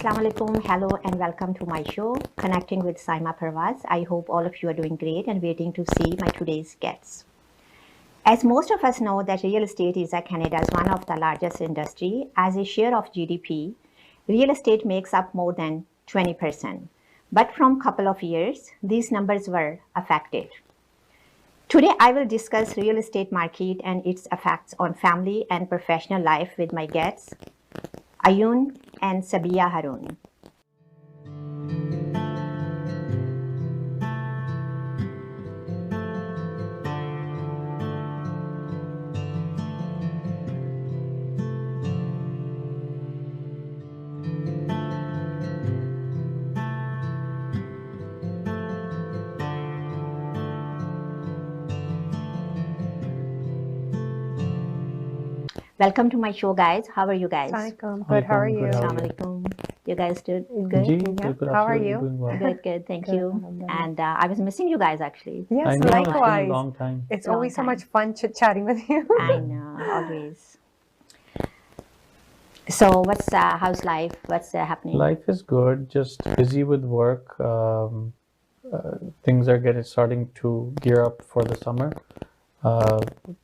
Assalamu alaikum, hello and welcome to my show, Connecting with Saima Parwaz. I hope all of you are doing great and waiting to see my today's guests. As most of us know that real estate is Canada's one of the largest industry. As a share of GDP, real estate makes up more than 20%. But from couple of years, these numbers were affected. Today, I will discuss real estate market and its effects on family and professional life with my guests, Ayoun and Sabeeya Haroon. Welcome to my show, guys. How are you guys? Assalamualaikum. Good. How are you? Assalamu alaikum. You guys did good? Yeah. How are you? Well. Good. Thank you. And I was missing you guys, actually. Yes, I know, likewise. it's been a long time. It's always so much fun chit-chatting with you. I know, always. So what's how's life? What's happening? Life is good, just busy with work. Things are starting to gear up for the summer.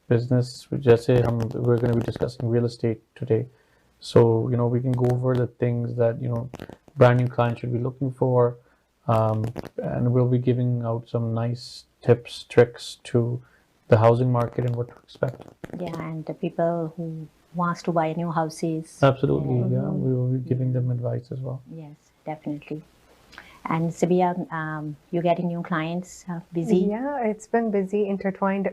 Business, we're going to be discussing real estate today. So, we can go over the things that, brand new clients should be looking for. And we'll be giving out some nice tips, tricks to the housing market and what to expect. Yeah, and the people who wants to buy new houses. Absolutely, yeah. We will be giving them advice as well. Yes, definitely. And Sabeeya, you're getting new clients, busy? Yeah, it's been busy, intertwined.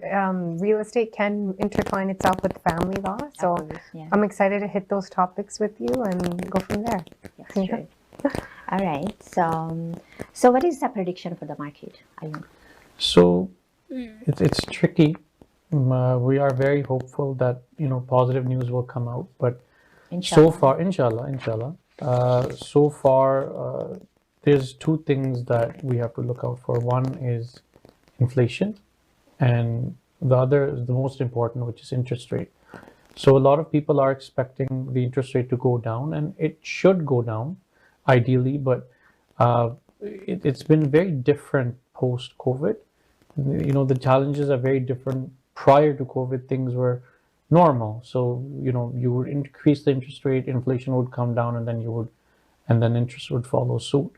Real estate can intertwine itself with family law. So yeah. I'm excited to hit those topics with you and go from there. Yes, sure. All right. So what is the prediction for the market, Ayoun? So it's tricky. We are very hopeful that, positive news will come out. But Inshallah. so far, inshallah, so far, there's two things that we have to look out for. One is inflation, and the other is the most important, which is interest rate. So a lot of people are expecting the interest rate to go down, and it should go down, ideally, but it's been very different post-COVID. The challenges are very different. Prior to COVID, things were normal. So, you would increase the interest rate, inflation would come down, and then interest would follow suit.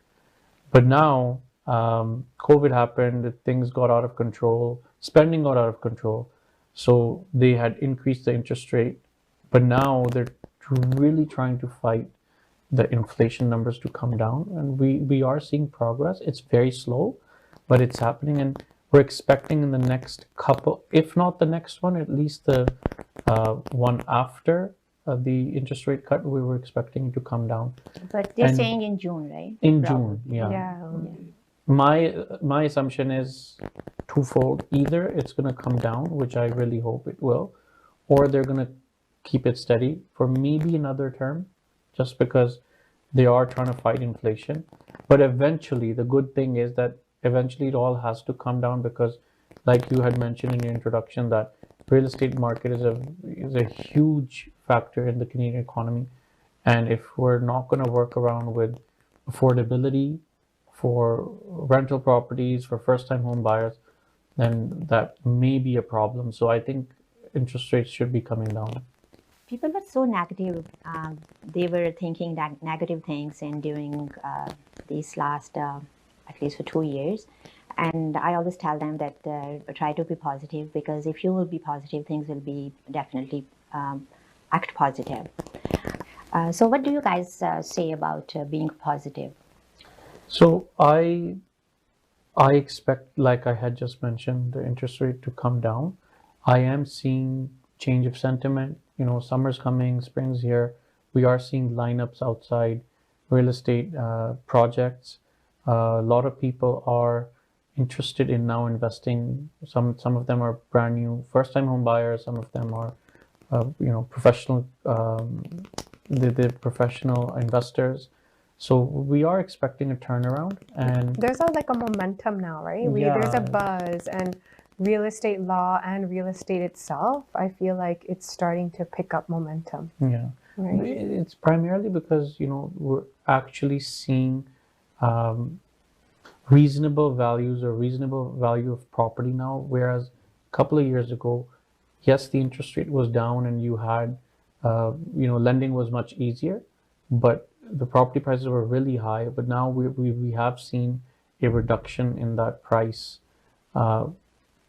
But now, COVID happened, things got out of control, spending got out of control. So they had increased the interest rate, but now they're really trying to fight the inflation numbers to come down. And we are seeing progress. It's very slow, but it's happening. And we're expecting in the next couple, if not the next one, at least the one after the interest rate cut, we were expecting to come down. But they're saying in June, right? In June, yeah. My assumption is twofold. Either it's going to come down, which I really hope it will, or they're going to keep it steady for maybe another term, just because they are trying to fight inflation. But eventually, the good thing is that eventually it all has to come down, because like you had mentioned in your introduction, that real estate market is a huge factor in the Canadian economy. And if we're not going to work around with affordability for rental properties, for first-time home buyers, then that may be a problem. So I think interest rates should be coming down. People were so negative. They were thinking that negative things, and during these last, at least for 2 years. And I always tell them that try to be positive, because if you will be positive, things will be definitely act positive. So what do you guys say about being positive? So I expect, like I had just mentioned, the interest rate to come down. I am seeing change of sentiment. Summer's coming, spring's here. We are seeing lineups outside real estate projects. A lot of people are interested in now investing. Some of them are brand new first-time home buyers. Some of them are, professional. The professional investors. So we are expecting a turnaround, and there's a momentum now, right? There's a buzz, and real estate law and real estate itself, I feel like it's starting to pick up momentum. Yeah. Right. It's primarily because, we're actually seeing um, reasonable values or reasonable value of property now, whereas a couple of years ago, yes, the interest rate was down and you had, lending was much easier, but the property prices were really high. But now we have seen a reduction in that price uh,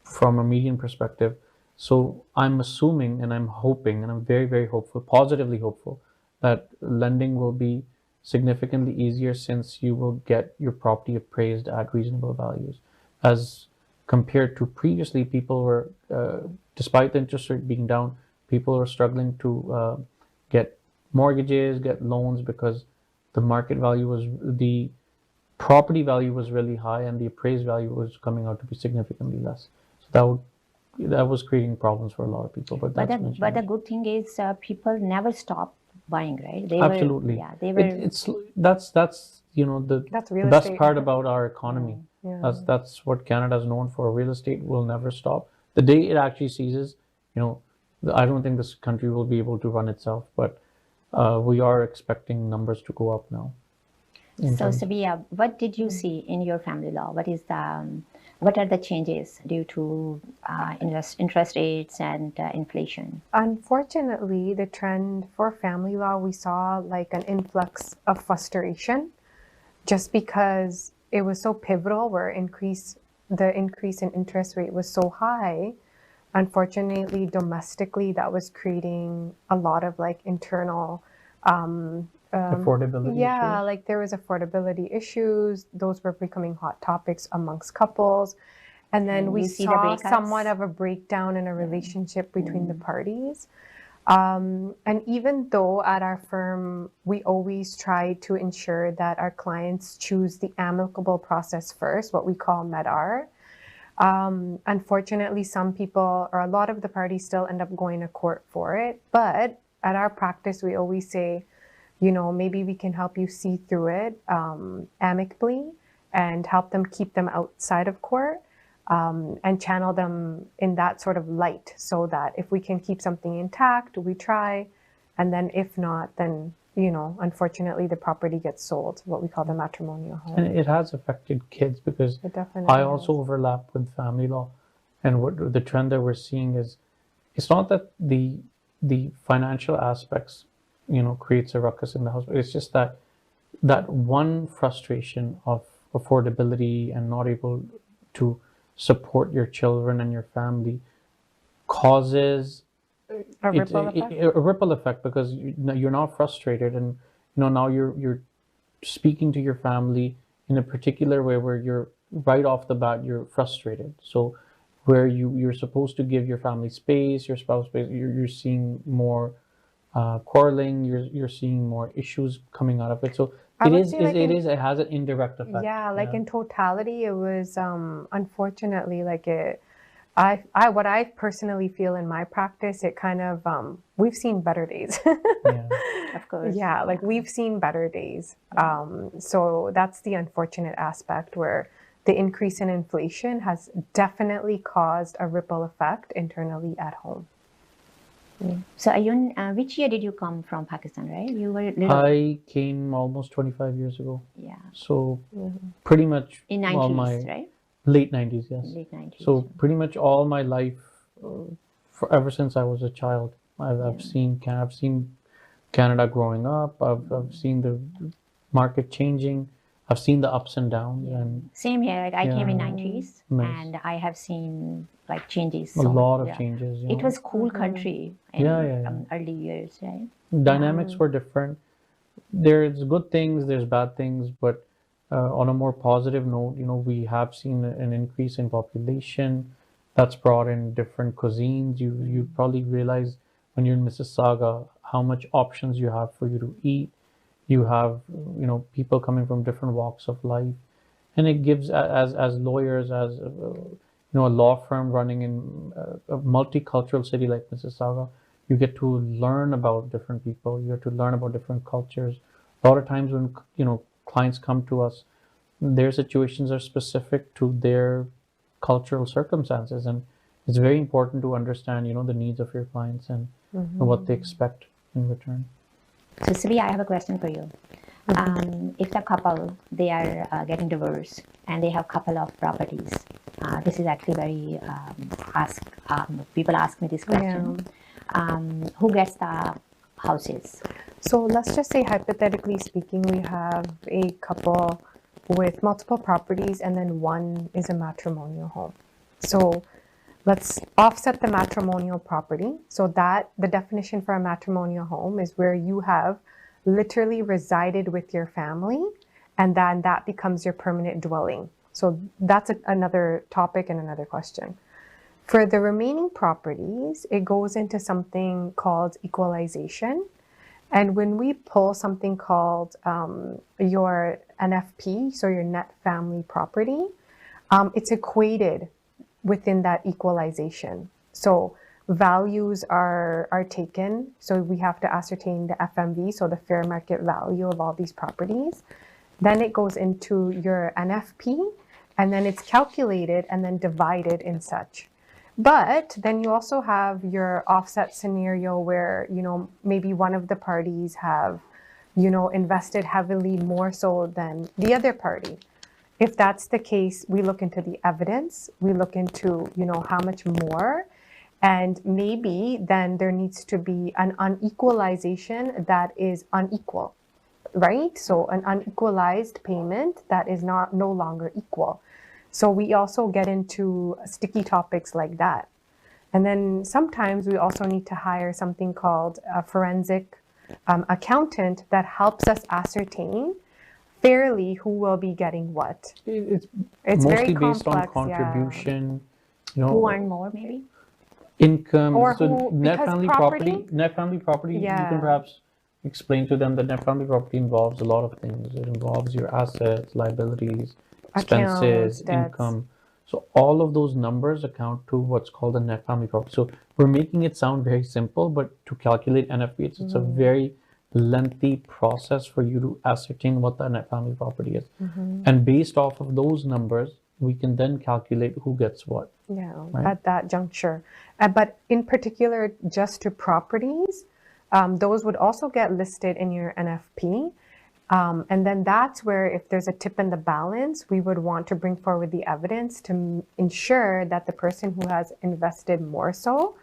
from a median perspective. So I'm assuming and I'm hoping and I'm very, very hopeful, positively hopeful, that lending will be significantly easier since you will get your property appraised at reasonable values. As compared to previously, people were, despite the interest rate being down, people were struggling to get mortgages, get loans because the market value was, the property value was really high and the appraised value was coming out to be significantly less. So that was creating problems for a lot of people. But that's But the good thing is people never stop buying, right? They absolutely. were, yeah, they were. It's that's the That's real best estate. part about our economy. Yeah. That's what Canada is known for. Real estate will never stop. The day it actually ceases, I don't think this country will be able to run itself. But we are expecting numbers to go up now. So Sabeeya, what did you see in your family law? What are the changes due to interest rates and inflation? Unfortunately, the trend for family law, we saw like an influx of frustration just because it was so pivotal where the increase in interest rate was so high. Unfortunately, domestically, that was creating a lot of like internal Affordability yeah, issues. like there was affordability issues. Those were becoming hot topics amongst couples. And then And we you see the saw breakups. somewhat of a breakdown in a relationship between the parties. And even though at our firm, we always try to ensure that our clients choose the amicable process first, what we call MEDAR. Unfortunately, some people or a lot of the parties still end up going to court for it. But at our practice, we always say, maybe we can help you see through it amicably and help them keep them outside of court and channel them in that sort of light so that if we can keep something intact, we try. And then if not, then, unfortunately, the property gets sold, what we call the matrimonial home. And it has affected kids because It definitely I also overlap with family law. And what the trend that we're seeing is, it's not that the financial aspects, creates a ruckus in the house. It's just that one frustration of affordability and not able to support your children and your family causes A ripple effect? a ripple effect because you're not frustrated and now you're speaking to your family in a particular way where you're right off the bat you're frustrated. So where you're supposed to give your family space, your spouse space, you're seeing more quarreling, you're seeing more issues coming out of it. So it has an indirect effect. Yeah, like in totality, it was unfortunately like what I personally feel in my practice, it kind of we've seen better days. Yeah. Of course. Yeah, like we've seen better days. So that's the unfortunate aspect where the increase in inflation has definitely caused a ripple effect internally at home. So Ayoun, which year did you come from Pakistan, right? You were little. I came almost 25 years ago. Yeah. So pretty much In all 90s, my right? late 90s, yes. Late 90s. So pretty much all my life, ever since I was a child, I've seen Canada growing up. I've seen the market changing. I've seen the ups and downs, and Same here. Like I came in Yeah. 90s, Nice. and I have seen like changes. a so lot much, of yeah. changes. It was cool country in Yeah. early years, right? Dynamics were different. There's good things, there's bad things, but on a more positive note, we have seen an increase in population that's brought in different cuisines. You probably realize when you're in Mississauga how much options you have for you to eat. You have people coming from different walks of life, and it gives as lawyers, as a law firm running in a multicultural city like Mississauga, you get to learn about different people. You get to learn about different cultures. A lot of times when clients come to us, their situations are specific to their cultural circumstances, and it's very important to understand the needs of your clients and what they expect in return. So Sabeeya, I have a question for you. If the couple, they are getting divorced and they have a couple of properties, this is actually very people ask me this question. Who gets the houses? So let's just say, hypothetically speaking, we have a couple with multiple properties and then one is a matrimonial home. So let's offset the matrimonial property. So that the definition for a matrimonial home is where you have literally resided with your family, and then that becomes your permanent dwelling. So that's another topic and another question. For the remaining properties, it goes into something called equalization. And when we pull something called your NFP, so your net family property, it's equated within that equalization. So values are taken. So we have to ascertain the FMV, so the fair market value of all these properties. Then it goes into your NFP, and then it's calculated and then divided in such. But then you also have your offset scenario where, you know, maybe one of the parties have, you know, invested heavily more so than the other party. If that's the case, we look into the evidence, we look into, you know, how much more, and maybe then there needs to be an unequalization that is unequal, right? So an unequalized payment that is no longer equal. So we also get into sticky topics like that. And then sometimes we also need to hire something called a forensic accountant that helps us ascertain fairly who will be getting what. It's It's very mostly based on complex, contribution, you know, Who earn more, maybe? income. Or so who- net because family property- net family property, you Yeah. can perhaps explain to them that net family property involves a lot of things. It involves your assets, liabilities, expenses, Accounts, debts. income. So all of those numbers account to what's called a net family property. So we're making it sound very simple, but to calculate NFP, it's a very lengthy process for you to ascertain what the net family property is. And based off of those numbers, we can then calculate who gets what. Yeah, Right. at that juncture. But in particular, just to properties, those would also get listed in your NFP. And then that's where, if there's a tip in the balance, we would want to bring forward the evidence to ensure that the person who has invested more so,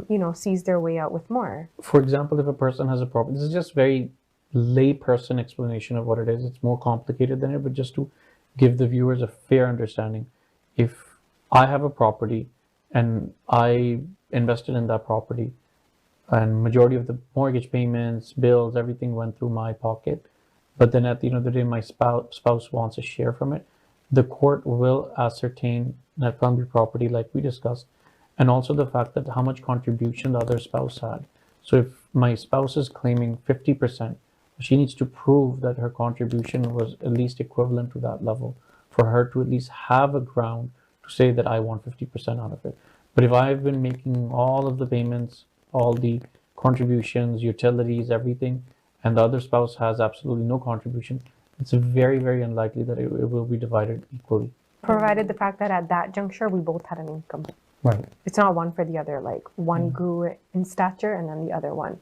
you know, sees their way out with more. For example, if a person has a property, this is just very layperson explanation of what it is. It's more complicated than it, but just to give the viewers a fair understanding. If I have a property and I invested in that property, and majority of the mortgage payments, bills, everything went through my pocket, but then at the end of the day, my spouse wants a share from it, the court will ascertain net family property like we discussed, and also the fact that how much contribution the other spouse had. So if my spouse is claiming 50%, she needs to prove that her contribution was at least equivalent to that level for her to at least have a ground to say that I want 50% out of it. But if I've been making all of the payments, all the contributions, utilities, everything, and the other spouse has absolutely no contribution, it's very, very unlikely that it will be divided equally. Provided the fact that at that juncture, we both had an income. Right. It's not one for the other, like one grew in stature and then the other one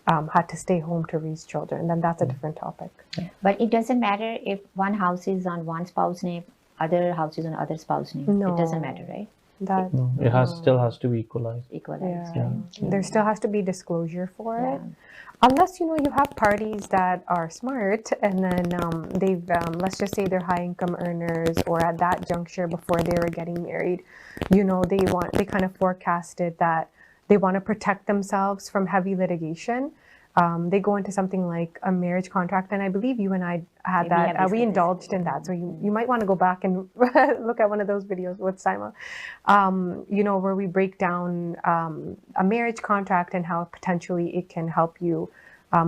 had to stay home to raise children. Then that's a different topic. But it doesn't matter if one house is on one spouse name, other house is on other spouse name. No. It doesn't matter, right? That, No, it still has to be equalized. Equalized. yeah. Right? There still has to be disclosure for Yeah. it. Unless, you know, you have parties that are smart and then they've, let's just say they're high income earners, or at that juncture before they were getting married, you know, they kind of forecasted that they want to protect themselves from heavy litigation. They go into something like a marriage contract, and I believe you and I had Maybe we have that. We discussed this. indulged in that, so you might want to go back and look at one of those videos with Saima, you know, where we break down a marriage contract and how potentially it can help you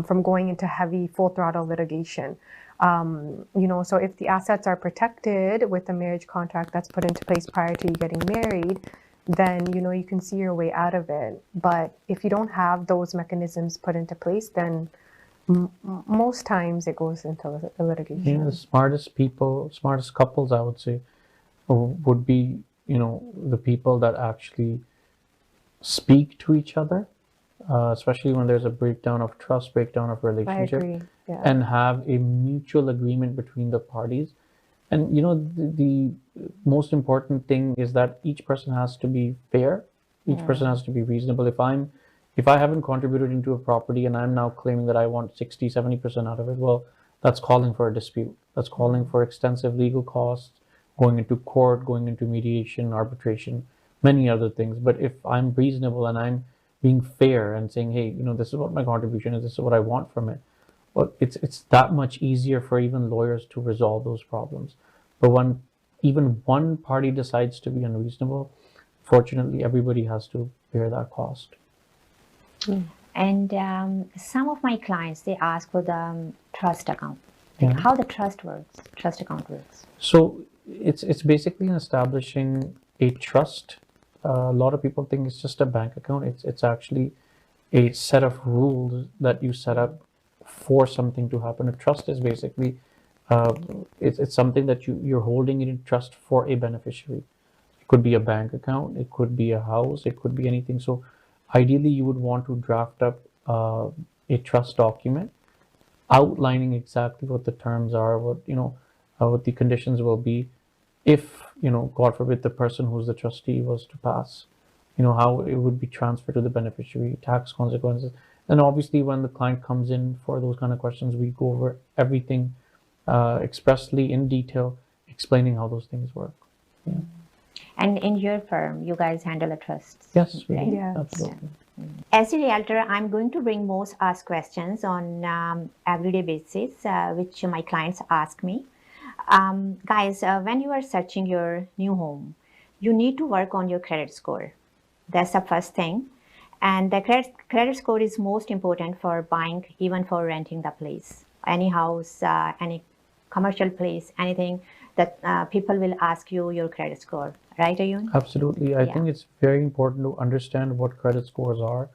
from going into heavy full throttle litigation. You know, so if the assets are protected with a marriage contract that's put into place prior to you getting married, then, you know, you can see your way out of it. But if you don't have those mechanisms put into place, then most times it goes into litigation. Yeah, the smartest people, smartest couples, I would say, would be, you know, the people that actually speak to each other especially when there's a breakdown of trust, breakdown of I relationship, agree. Yeah. and have a mutual agreement between the parties. And the most important thing is that each person has to be fair. Each person has to be reasonable. If I haven't contributed into a property and I'm now claiming that I want 60, 70% out of it, well, that's calling for a dispute. That's calling for extensive legal costs, going into court, going into mediation, arbitration, many other things. But if I'm reasonable and I'm being fair and saying, hey, this is what my contribution is, this is what I want from it, well, it's that much easier for even lawyers to resolve those problems. But when even one party decides to be unreasonable, fortunately, everybody has to bear that cost. And some of my clients, they ask for the trust account. Like Yeah. how the trust account works. So it's basically establishing a trust. A lot of people think it's just a bank account. It's actually a set of rules that you set up for something to happen. A trust is basically uh, it's something that you're holding it in trust for a beneficiary. It could be a bank account, it could be a house, it could be anything. So ideally, you would want to draft up a trust document outlining exactly what the terms are, what the conditions will be, if God forbid, the person who's the trustee was to pass, how it would be transferred to the beneficiary, tax consequences. And obviously, when the client comes in for those kind of questions, we go over everything expressly in detail, explaining how those things work. Yeah. And in your firm, you guys handle the trusts. Yes, we right? do. Yes. Absolutely. As a realtor, I'm going to bring most asked questions on everyday basis, which my clients ask me. Guys, when you are searching your new home, you need to work on your credit score. That's the first thing. And the credit score is most important for buying, even for renting the place. Any house, any commercial place, anything that people will ask you your credit score. Right, Ayoun? Absolutely. I Yeah. think it's very important to understand what credit scores are.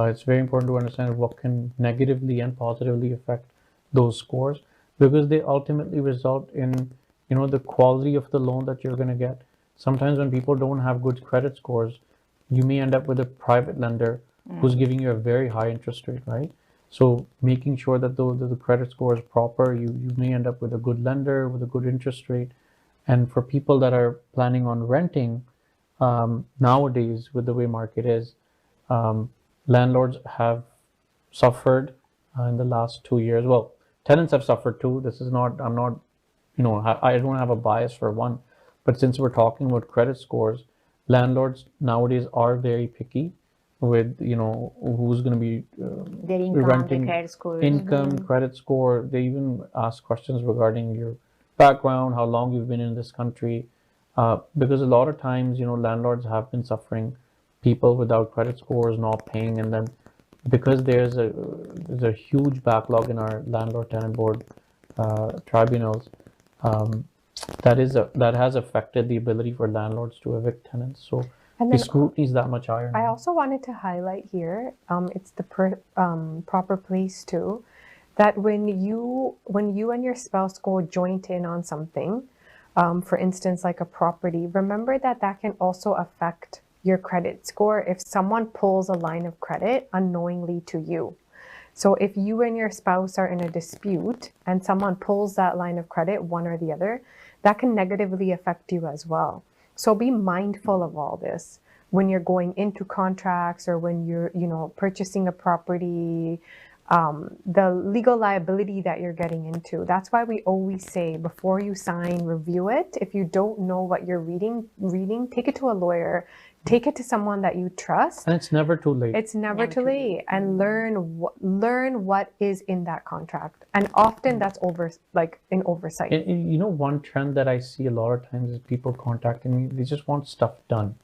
It's very important to understand what can negatively and positively affect those scores, because they ultimately result in, the quality of the loan that you're going to get. Sometimes when people don't have good credit scores, you may end up with a private lender who's giving you a very high interest rate, right? So making sure that the credit score is proper, you may end up with a good lender with a good interest rate. And for people that are planning on renting, nowadays with the way market is, landlords have suffered in the last 2 years. Well, tenants have suffered too. This is not, I'm not, I don't have a bias for one, but since we're talking about credit scores, landlords nowadays are very picky with, who's going to be Their income, their renting, credit score. income, credit score. They even ask questions regarding your background, how long you've been in this country, because a lot of times, landlords have been suffering people without credit scores not paying, and then because there's a huge backlog in our landlord tenant board tribunals, um, that has affected the ability for landlords to evict tenants. So And the then scrutiny is that much higher I now. also wanted to highlight here, it's the proper place too, that when you and your spouse go joint in on something, for instance, like a property, remember that can also affect your credit score if someone pulls a line of credit unknowingly to you. So if you and your spouse are in a dispute and someone pulls that line of credit, one or the other, that can negatively affect you as well. So be mindful of all this when you're going into contracts or when you're, purchasing a property, the legal liability that you're getting into. That's why we always say before you sign, review it. If you don't know what you're reading, take it to a lawyer, take it to someone that you trust. And it's never too late. It's never too late, and learn what is in that contract. And often that's in oversight. And one trend that I see a lot of times is people contacting me, they just want stuff done.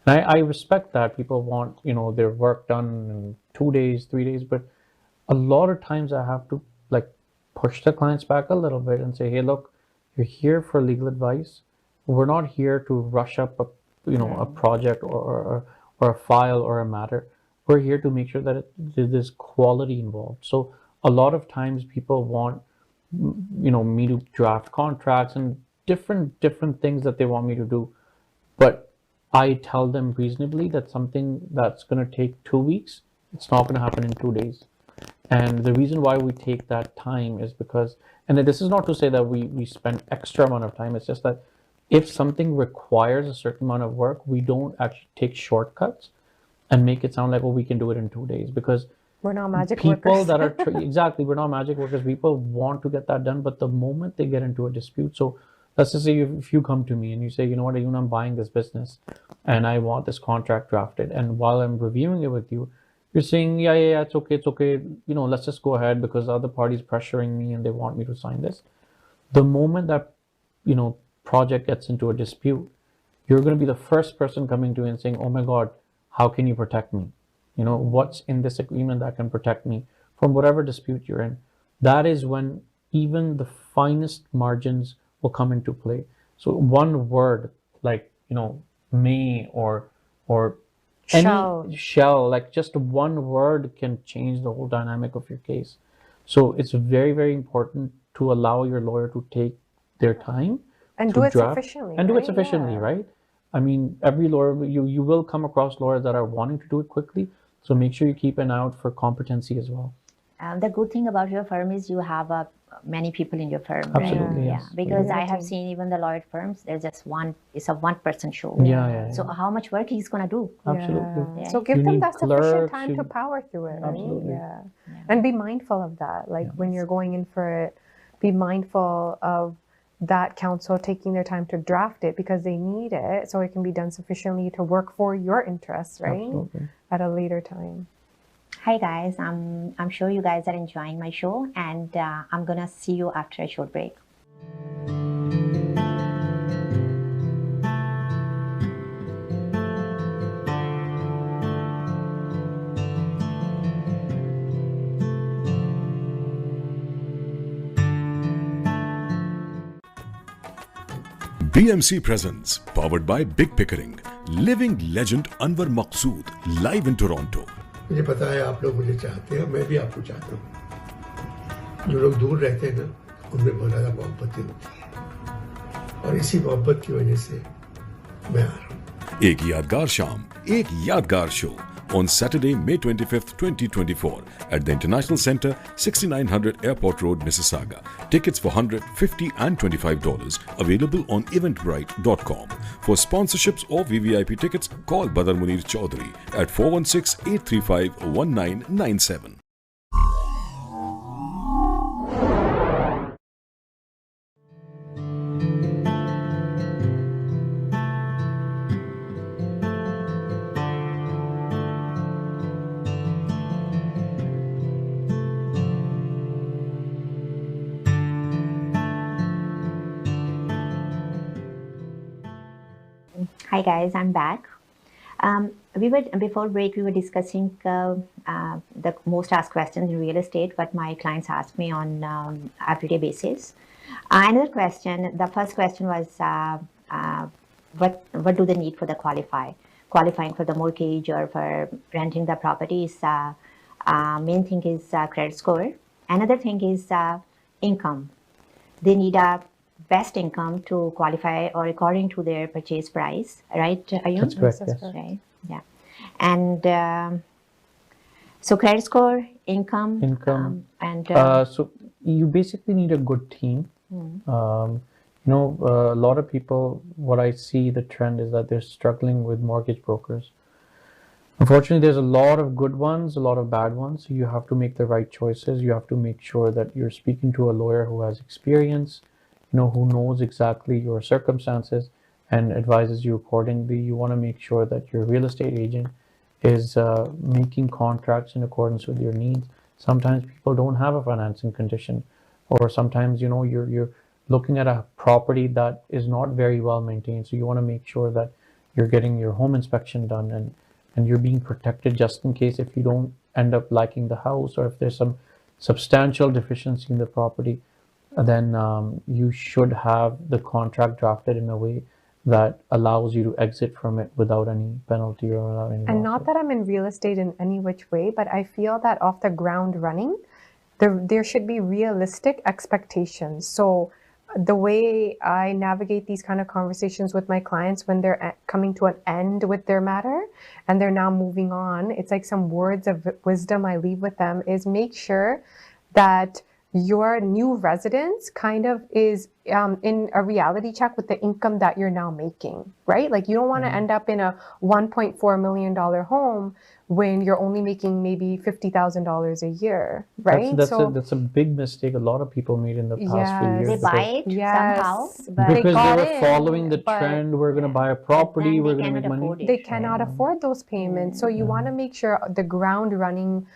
And I respect that. People want, their work done in 2 days, 3 days, but a lot of times I have to push the clients back a little bit and say, hey, look, you're here for legal advice. We're not here to rush up a project or a file or a matter. We're here to make sure that there's quality involved. So a lot of times people want, me to draft contracts and different things that they want me to do. But I tell them reasonably that something that's going to take 2 weeks It's not going to happen in 2 days. And the reason why we take that time is because, and this is not to say that we spend extra amount of time, it's just that if something requires a certain amount of work, we don't actually take shortcuts and make it sound like, oh, we can do it in 2 days, because We're not magic people workers. that are exactly, we're not magic workers. People want to get that done, but the moment they get into a dispute, so let's just say if you come to me and you say, you know what, Ayoun, I'm buying this business and I want this contract drafted, and while I'm reviewing it with you, you're saying, yeah, it's okay, let's just go ahead because the other party's pressuring me and they want me to sign this. The moment that project gets into a dispute, you're going to be the first person coming to you and saying, oh my God, how can you protect me? What's in this agreement that can protect me from whatever dispute you're in? That is when even the finest margins will come into play. So one word like, may or shall, like just one word can change the whole dynamic of your case. So it's very, very important to allow your lawyer to take their time And to do it draft sufficiently. and do it right? sufficiently, Yeah. right? I mean, every lawyer, you will come across lawyers that are wanting to do it quickly. So make sure you keep an eye out for competency as well. The good thing about your firm is you have many people in your firm, right? Absolutely, Yeah, yes. because Yeah. I have seen even the lawyer firms, there's just one, it's a one-person show. Yeah. So how much work he's gonna do? Absolutely. Yeah. So give You them need that sufficient clerks, time to power through it, right? Absolutely. Yeah. And be mindful of that. Like when you're going in for it, be mindful of that counsel taking their time to draft it because they need it so it can be done sufficiently to work for your interests, right? Absolutely. At a later time. Hi guys, I'm sure you guys are enjoying my show, and I'm gonna see you after a short break. BMC presents, powered by Big Pickering, living legend Anwar Maqsood, live in Toronto. मुझे पता है आप लोग मुझे चाहते हैं, मैं भी आपको चाहता हूँ। जो लोग दूर रहते हैं ना, उनमें बहुत ज़्यादा मोहब्बत होती है, और इसी मोहब्बत की वजह से मैं आ रहा हूँ। एक यादगार शाम, एक यादगार show on Saturday, May 25th, 2024 at the International Centre, 6900 Airport Road, Mississauga. Tickets for $100, $50 and $25 available on eventbrite.com. For sponsorships or VVIP tickets, call Badar Munir Chaudhary at 416-835-1997. Hi guys, I'm back. Before break we were discussing the most asked questions in real estate, what my clients ask me on everyday basis. Another question, the first question was what do they need for the qualifying for the mortgage or for renting the properties. Main thing is credit score. Another thing is income. They need a best income to qualify or according to their purchase price, right, Ayoun? That's correct, Yes, that's yes. Right, yeah. And so credit score, income. And So you basically need a good team. A lot of people, what I see the trend is that they're struggling with mortgage brokers. Unfortunately, there's a lot of good ones, a lot of bad ones. So you have to make the right choices. You have to make sure that you're speaking to a lawyer who has experience, who knows exactly your circumstances and advises you accordingly. You want to make sure that your real estate agent is making contracts in accordance with your needs. Sometimes people don't have a financing condition, or sometimes, you're looking at a property that is not very well maintained. So you want to make sure that you're getting your home inspection done and you're being protected just in case if you don't end up liking the house or if there's some substantial deficiency in the property. Then you should have the contract drafted in a way that allows you to exit from it without any penalty or without any And loss. not that I'm in real estate in any which way, but I feel that off the ground running, there should be realistic expectations. So the way I navigate these kind of conversations with my clients when they're coming to an end with their matter and they're now moving on, it's like some words of wisdom I leave with them is make sure that your new residence kind of is in a reality check with the income that you're now making, right? Like you don't want to end up in a $1.4 million home when you're only making maybe $50,000 a year, right? That's a big mistake a lot of people made in the past few years. They buy it somehow, but Because they were in, following the but- trend, we're going to buy a property, then we're they going to make cannot money. afford it. They cannot afford those payments. So you want to make sure the ground running,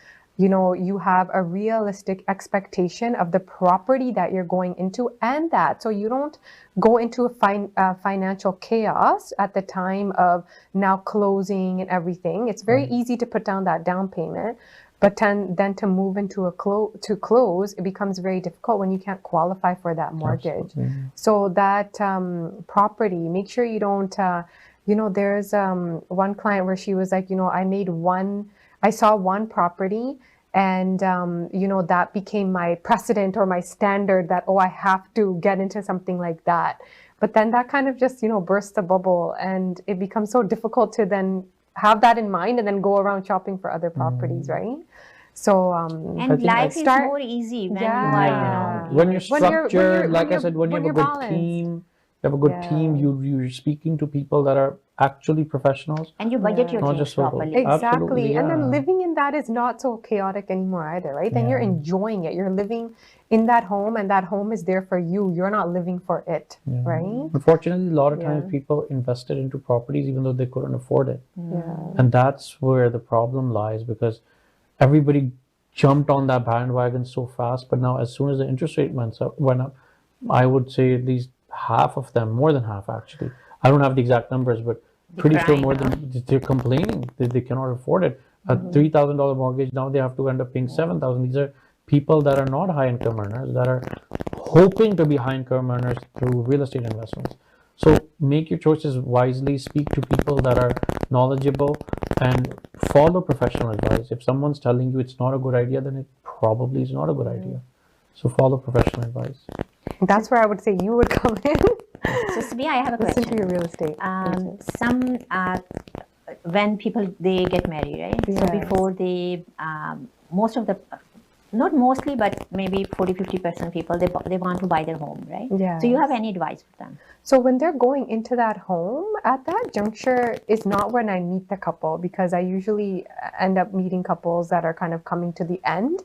you know, you have a realistic expectation of the property that you're going into and that. So you don't go into a financial chaos at the time of now closing and everything. It's very easy to put down that down payment, but then to move into a close, it becomes very difficult when you can't qualify for that mortgage. Absolutely. So that property, make sure you don't, you know, there's one client where she was like, you know, I saw one property and, you know, that became my precedent or my standard that, oh, I have to get into something like that. But then that kind of just, you know, bursts the bubble and it becomes so difficult to then have that in mind and then go around shopping for other properties, right? So, and life is more easy when you are, you know, When you're structured, like I said, when you have a good balanced. team, you have a good team, you're speaking to people that are actually professionals. and you budget your Not things just so properly. Absolutely, Exactly. And then yeah. living in that is not so chaotic anymore either, right? Then you're Yeah. enjoying it. You're living in that home and that home is there for you. You're not living for it, right? Unfortunately, a lot of times people invested into properties even though they couldn't afford it. Yeah. And that's where the problem lies because everybody jumped on that bandwagon so fast. But now as soon as the interest rate went up, I would say at least half of them, more than half actually. I don't have the exact numbers, but pretty sure more than they're complaining that they cannot afford it. A $3,000 mortgage, now they have to end up paying $7,000. These are people that are not high income earners, that are hoping to be high income earners through real estate investments. So make your choices wisely, speak to people that are knowledgeable and follow professional advice. If someone's telling you it's not a good idea, then it probably is not a good idea. So follow professional advice. That's where I would say you would come in. So Sabeeya, I have a Listen question. to your real estate. When people, they get married, right? So Yes. before they, most of the, not mostly, but maybe 40-50% people, they want to buy their home, right? Yes. So you have any advice for them? So when they're going into that home, at that juncture is not when I meet the couple because I usually end up meeting couples that are kind of coming to the end.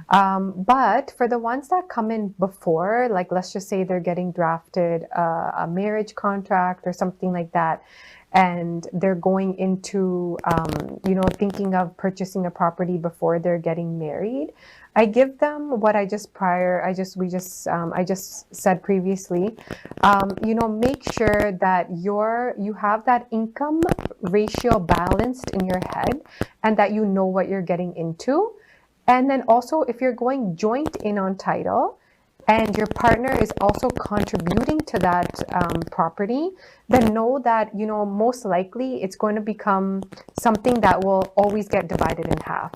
But for the ones that come in before, like let's just say they're getting drafted a marriage contract or something like that, and they're going into, you know, thinking of purchasing a property before they're getting married, I give them what I just said previously. You know, make sure that you have that income ratio balanced in your head and that you know what you're getting into. And then also if you're going joint in on title, and your partner is also contributing to that property, then know that, you know, most likely it's going to become something that will always get divided in half.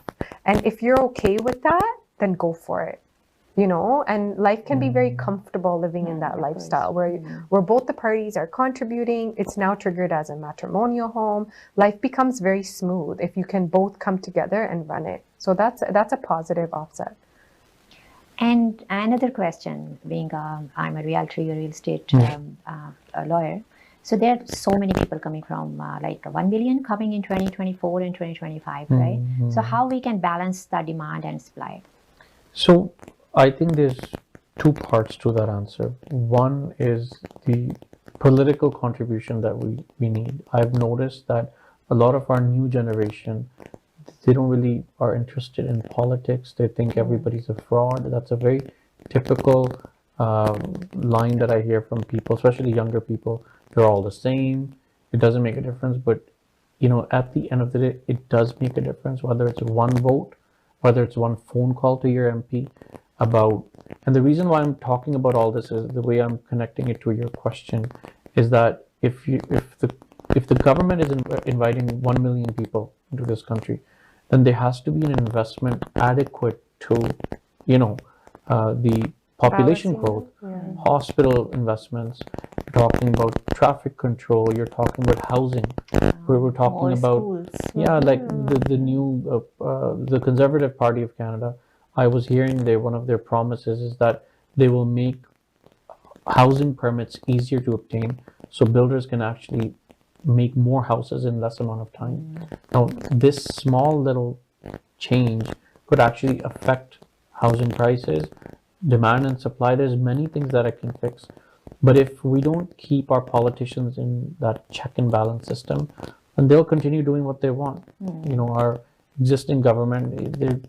And if you're okay with that, then go for it. You know, and life can be very comfortable living in that lifestyle where both the parties are contributing. It's now triggered as a matrimonial home. Life becomes very smooth if you can both come together and run it. So that's a positive offset. And another question, being I'm a realtor, a real estate a lawyer. So there are so many people coming from like 1 million coming in 2024 and 2025, right? So how we can balance the demand and supply? So I think there's two parts to that answer. One is the political contribution that we need. I've noticed that a lot of our new generation, they don't really are interested in politics. They think everybody's a fraud. That's a very typical line that I hear from people, especially younger people. They're all the same. It doesn't make a difference. But, you know, at the end of the day, it does make a difference, whether it's one vote, whether it's one phone call to your MP about. And the reason why I'm talking about all this is the way I'm connecting it to your question is that if the government is inviting 1 million people into this country, then there has to be an investment adequate to, you know, the population Policy, growth, yeah. hospital investments, you're talking about traffic control, you're talking about housing, where we're talking More about schools. like the new the Conservative Party of Canada. I was hearing one of their promises is that they will make housing permits easier to obtain, so builders can actually make more houses in less amount of time. Now, this small little change could actually affect housing prices, demand and supply. There's many things that I can fix. But if we don't keep our politicians in that check and balance system, then they'll continue doing what they want. You know, our existing government, they're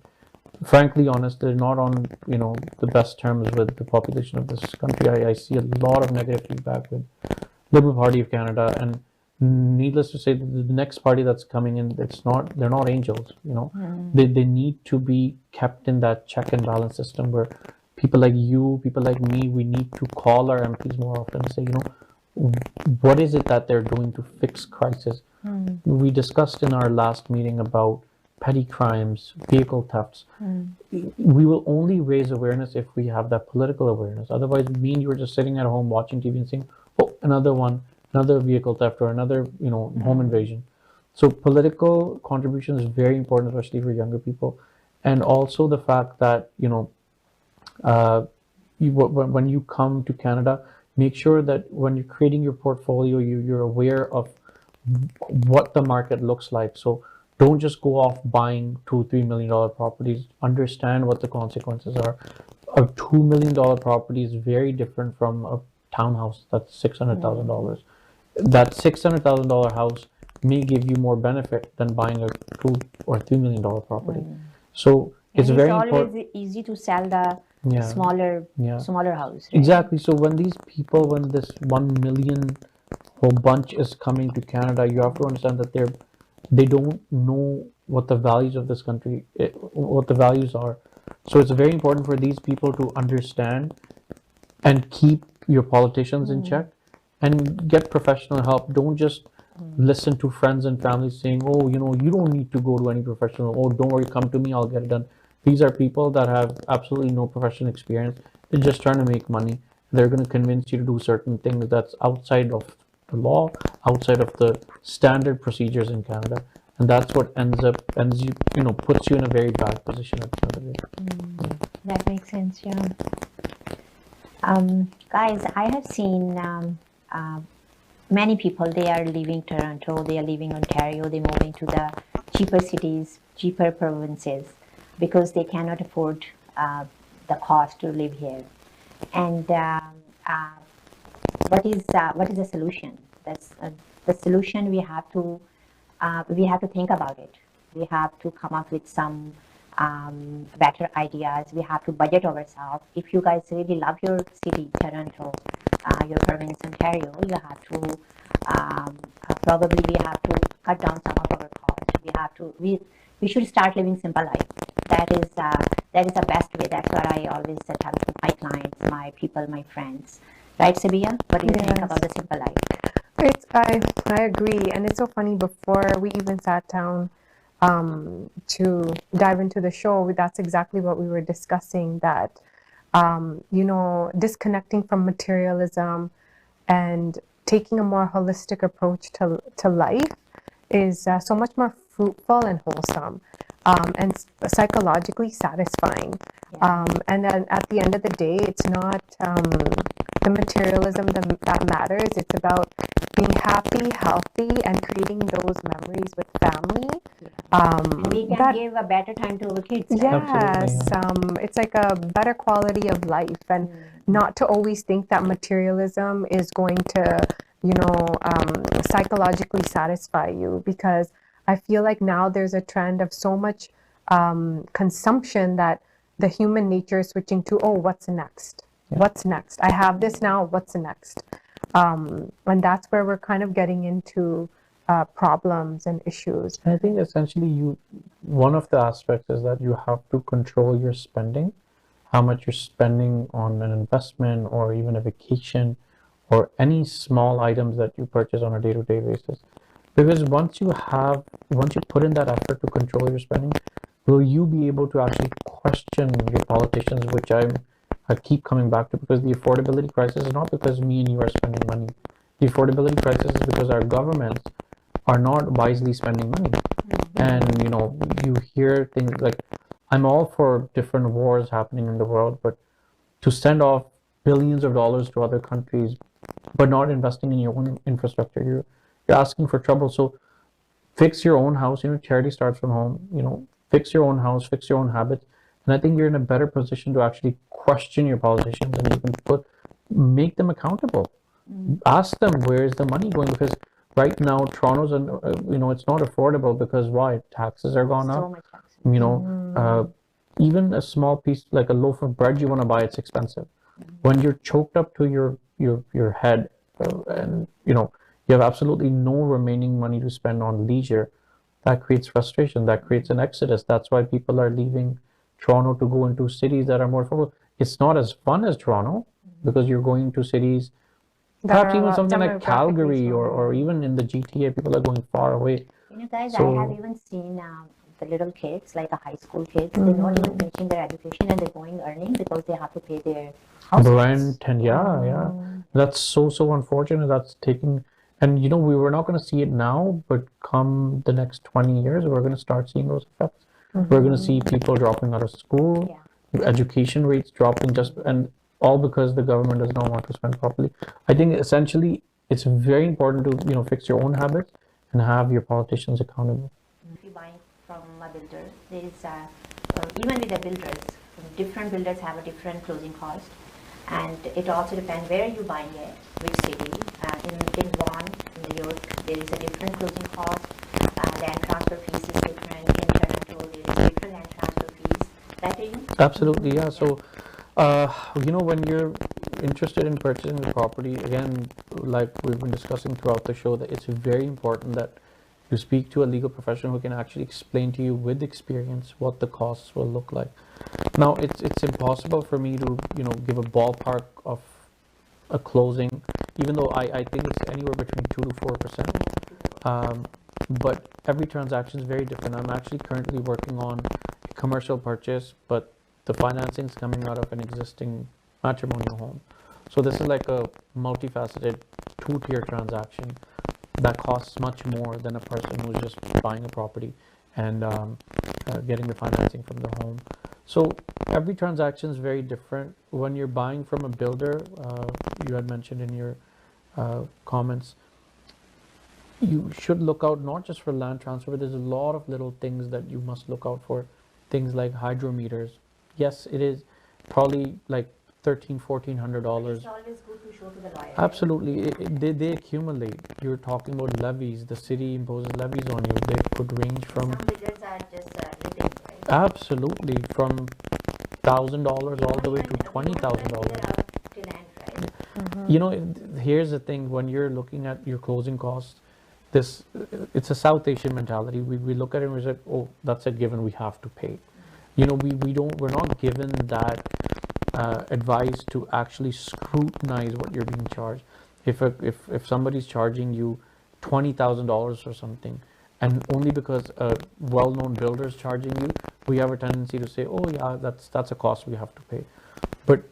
frankly honest, they're not on, you know, the best terms with the population of this country. I see a lot of negative feedback with Liberal Party of Canada, and needless to say, the next party that's coming in, they're not angels, you know. They need to be kept in that check and balance system where people like you, people like me, we need to call our MPs more often and say, you know, what is it that they're doing to fix crisis? We discussed in our last meeting about petty crimes, vehicle thefts. We will only raise awareness if we have that political awareness. Otherwise, me and you are just sitting at home watching TV and saying, oh, another one, another vehicle theft or another, you know, home invasion. So political contribution is very important, especially for younger people. And also the fact that, you know, when you come to Canada, make sure that when you're creating your portfolio, you're aware of what the market looks like. So don't just go off buying $2-3 million properties. Understand what the consequences are. A $2 million property is very different from a townhouse that's $600,000. That $600,000 house may give you more benefit than buying a $2 or $3 million property. So it's and very it's always important. easy to sell the Yeah. smaller house. Right? Exactly. So when these people, when this 1 million whole bunch is coming to Canada, you have to understand that they don't know what the values of this country, what the values are. So it's very important for these people to understand and keep your politicians in check and get professional help. Don't just listen to friends and family saying, oh, you know, you don't need to go to any professional. Oh, don't worry, come to me, I'll get it done. These are people that have absolutely no professional experience. They're just trying to make money. They're going to convince you to do certain things that's outside of the law, outside of the standard procedures in Canada. And that's what puts you in a very bad position at the end of the day. That makes sense, yeah. Guys, I have seen many people, they are leaving Toronto, they are leaving Ontario, they're moving to the cheaper cities, cheaper provinces, because they cannot afford the cost to live here. And what is the solution? That's the solution. We have to think about it. We have to come up with some better ideas. We have to budget ourselves. If you guys really love your city, Toronto, your province, Ontario, you have to probably we have to cut down some of our costs. We should start living simple life. That is the best way. That's what I always tell to my clients, my people, my friends. Right, Sabeeya? What do you think about the simple life? I agree, and it's so funny. Before we even sat down to dive into the show, that's exactly what we were discussing. That disconnecting from materialism and taking a more holistic approach to life is so much more fruitful and wholesome, and psychologically satisfying. And then at the end of the day, it's not the materialism that matters. It's about being happy, healthy, and creating those memories with family. We can give a better time to our kids. Right? Yes, it's like a better quality of life, and not to always think that materialism is going to, psychologically satisfy you, because I feel like now there's a trend of so much consumption that the human nature is switching to, oh, what's next? Yeah. What's next? I have this now, what's next? And that's where we're kind of getting into problems and issues. I think essentially one of the aspects is that you have to control your spending, how much you're spending on an investment or even a vacation or any small items that you purchase on a day-to-day basis. Because once you put in that effort to control your spending, will you be able to actually question your politicians, which I keep coming back to, because the affordability crisis is not because me and you are spending money. The affordability crisis is because our governments are not wisely spending money. And, you hear things like, I'm all for different wars happening in the world, but to send off billions of dollars to other countries, but not investing in your own infrastructure, you're asking for trouble. So fix your own house. Charity starts from home. Fix your own house, fix your own habits, and I think you're in a better position to actually question your politicians, and you can make them accountable. Ask them, where is the money going? Because right now Toronto's, it's not affordable because why? Taxes are gone So up. much taxes. Even a small piece like a loaf of bread you want to buy, it's expensive. When you're choked up to your head, and you have absolutely no remaining money to spend on leisure, that creates frustration, that creates an exodus. That's why people are leaving Toronto to go into cities that are more affordable. It's not as fun as Toronto because you're going to cities, perhaps even something like Calgary or even in the GTA, people are going far away. Guys, I have even seen the little kids, like the high school kids, they're not even finishing their education and they're going earning because they have to pay their house rent. And yeah, that's so unfortunate. That's taking, and we were not going to see it now, but come the next 20 years, we're going to start seeing those effects. We're going to see people dropping out of school, education rates dropping, and all because the government does not want to spend properly. I think essentially it's very important to fix your own habits and have your politicians accountable. If you're buying from a builder, there is even with the builders, different builders have a different closing cost, and it also depends where you're buying it, which city. In Vaughan, in New York, there is a different closing cost. Land transfer fees is different. In Toronto, there is different land transfer fees. That is absolutely, yeah. So, when you're interested in purchasing the property, again, like we've been discussing throughout the show, that it's very important that you speak to a legal professional who can actually explain to you with experience what the costs will look like. Now, it's impossible for me to give a ballpark of a closing, even though I think it's anywhere between 2 to 4%. But every transaction is very different. I'm actually currently working on a commercial purchase, but the financing is coming out of an existing matrimonial home. So this is like a multifaceted two-tier transaction that costs much more than a person who's just buying a property and getting the financing from the home. So every transaction is very different. When you're buying from a builder, you had mentioned in your comments, you should look out not just for land transfer, but there's a lot of little things that you must look out for. Things like hydrometers. Yes, it is probably like $1,300-$1,400. It's always good to show to the lawyer. Absolutely, they accumulate. You're talking about levies. The city imposes levies on you. They could range from. Some builders are just living, right? Absolutely, from $1,000 all the way to $20,000. Here's the thing: when you're looking at your closing costs, it's a South Asian mentality. We look at it and we say, oh, that's a given. We have to pay. We're not given that advice to actually scrutinize what you're being charged. If somebody's charging you $20,000 or something, and only because a well-known builder is charging you, we have a tendency to say, oh yeah, that's a cost we have to pay. But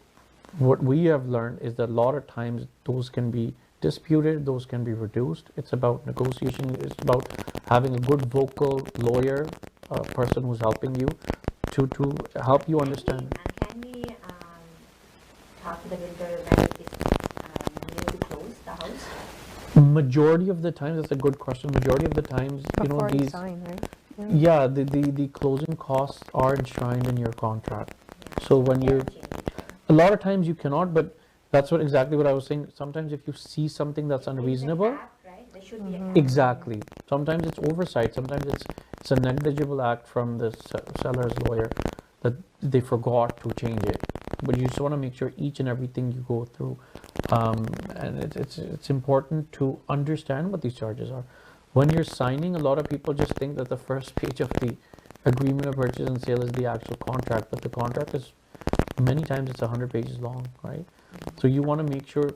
what we have learned is that a lot of times those can be disputed, those can be reduced. It's about negotiation. It's about having a good vocal lawyer, person who's helping you to help you understand. Can we talk to the builder when it is near to close the house? Majority of the times, that's a good question. Majority of the times, Before you these, sign, right? yeah, the closing costs are enshrined in your contract. So when you, a lot of times you cannot, but that's exactly what I was saying. Sometimes if you see something that's unreasonable, There should be a exactly. Sometimes it's oversight. Sometimes it's a negligible act from the seller's lawyer that they forgot to change it. But you just want to make sure each and everything you go through, and it's important to understand what these charges are. When you're signing, a lot of people just think that the first page of the agreement of purchase and sale is the actual contract, but the contract is many times it's 100 pages long, right? So you want to make sure,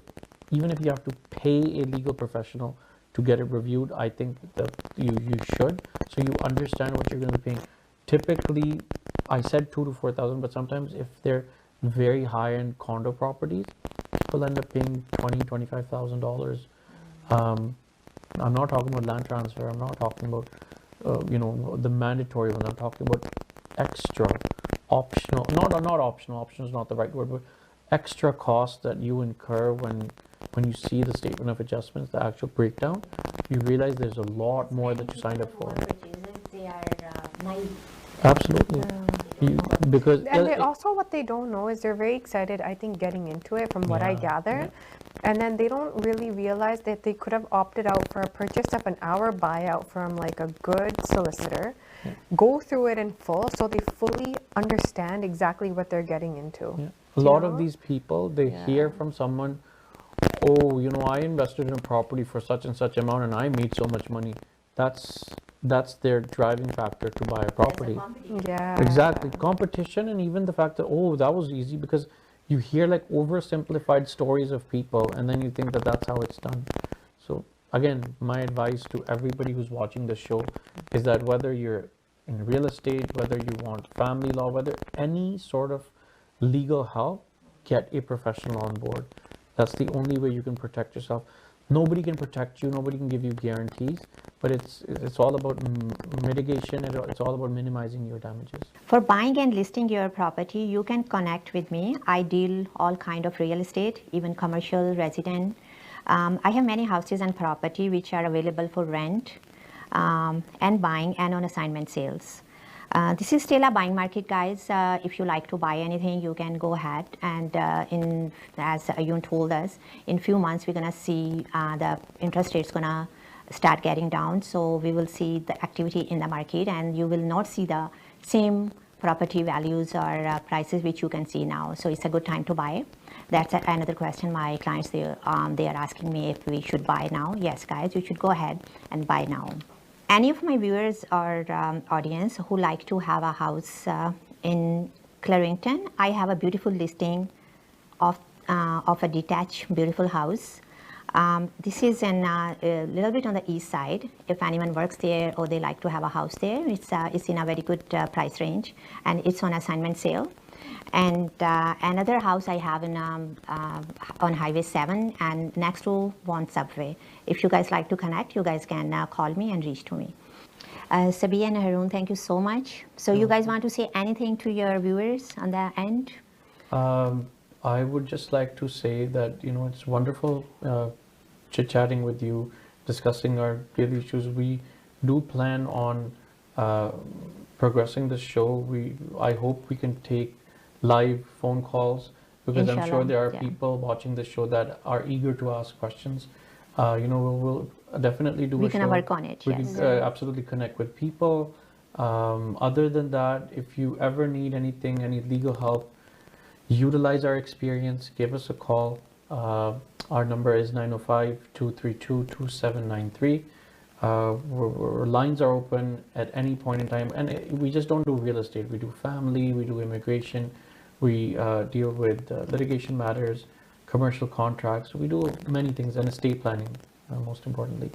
even if you have to pay a legal professional to get it reviewed, I think that you should, so you understand what you're going to be paying. Typically, I said 2,000 to 4,000, but sometimes if they're very high-end condo properties, people end up paying $20,000-$25,000. I'm not talking about land transfer. I'm not talking about the mandatory one. I'm talking about extra, optional. Not optional. Optional is not the right word, but extra costs that you incur when you see the statement of adjustments, the actual breakdown. You realize there's a lot more that you signed up for. They are naive. Absolutely. Because And they also, what they don't know is they're very excited, I think, getting into it from what I gather. And then they don't really realize that they could have opted out for a purchase of an hour buyout from like a good solicitor, go through it in full so they fully understand exactly what they're getting into. A lot of these people, they hear from someone, oh, I invested in a property for such and such amount and I made so much money. That's their driving factor to buy a property. Yeah. Exactly. Competition, and even the fact that, oh, that was easy, because you hear like oversimplified stories of people and then you think that that's how it's done. So again, my advice to everybody who's watching this show is that whether you're in real estate, whether you want family law, whether any sort of legal help, get a professional on board. That's the only way you can protect yourself. Nobody can protect you, nobody can give you guarantees, but it's all about mitigation, it's all about minimizing your damages. For buying and listing your property, you can connect with me. I deal all kind of real estate, even commercial, resident. I have many houses and property which are available for rent and buying and on assignment sales. This is still a buying market, guys. If you like to buy anything, you can go ahead. And as Ayoun told us, in few months, we're going to see the interest rates going to start getting down. So we will see the activity in the market, and you will not see the same property values or prices which you can see now. So it's a good time to buy. That's another question my clients, they are asking me if we should buy now. Yes, guys, you should go ahead and buy now. Any of my viewers or audience who like to have a house in Clarington, I have a beautiful listing of a detached beautiful house. This is a little bit on the east side. If anyone works there or they like to have a house there, it's in a very good price range, and it's on assignment sale. And another house I have in on Highway 7 and next to one subway. If you guys like to connect, you guys can call me and reach to me. Sabeeya and Haroon, thank you so much. So you guys want to say anything to your viewers on the end? I would just like to say that, it's wonderful chit-chatting with you, discussing our daily issues. We do plan on progressing the show. I hope we can take live phone calls, because I'm sure there are people watching the show that are eager to ask questions. We'll definitely do a show. We can work on it, We yes. can absolutely connect with people. Other than that, if you ever need anything, any legal help, utilize our experience, give us a call. Our number is 905-232-2793. Our lines are open at any point in time, and we just don't do real estate. We do family, we do immigration, we deal with litigation matters, commercial contracts. We do many things, and estate planning, most importantly.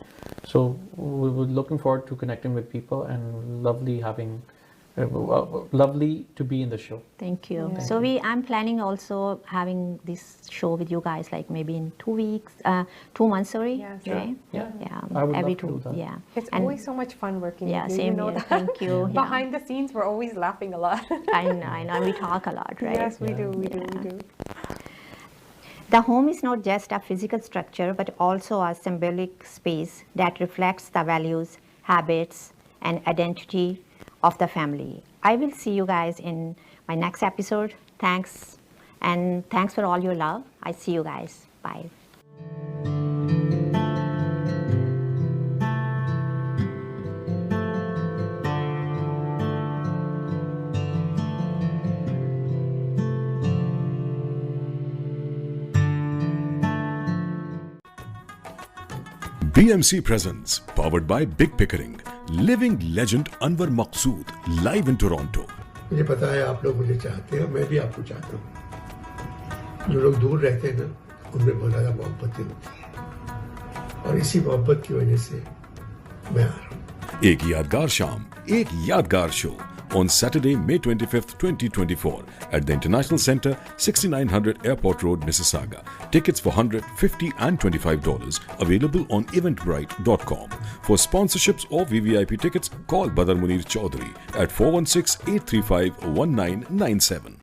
So we're looking forward to connecting with people, and lovely to be in the show. Thank you. Yeah. So I'm planning also having this show with you guys, like maybe in 2 weeks, 2 months, sorry. Yes. Right? Yeah. Yeah. I would every love to do that. Yeah. It's And- always so much fun working Yeah, with you. same You know here. that. Thank you. Yeah. Behind the scenes, we're always laughing a lot. I know. We talk a lot, right? Yes, we do. We Yeah. do. The home is not just a physical structure, but also a symbolic space that reflects the values, habits, and identity of the family. I will see you guys in my next episode. Thanks, and thanks for all your love. I see you guys. Bye. BMC presents, powered by Big Pickering, living legend Anwar Maqsood, live in Toronto. मुझे पता है आप लोग मुझे चाहते हैं, मैं भी आपको चाहता हूँ. जो लोग दूर रहते हैं ना, उनमें बहुत ज़्यादा मोहब्बतें होती हैं, और इसी मोहब्बत की वजह से मैं आ रहा हूँ. एक यादगार शाम, एक यादगार show on Saturday, May 25th, 2024 at the International Center, 6900 Airport Road, Mississauga. Tickets for $100, $50 and $25 available on eventbrite.com. For sponsorships or VVIP tickets, call Badar Munir Chaudhary at 416-835-1997.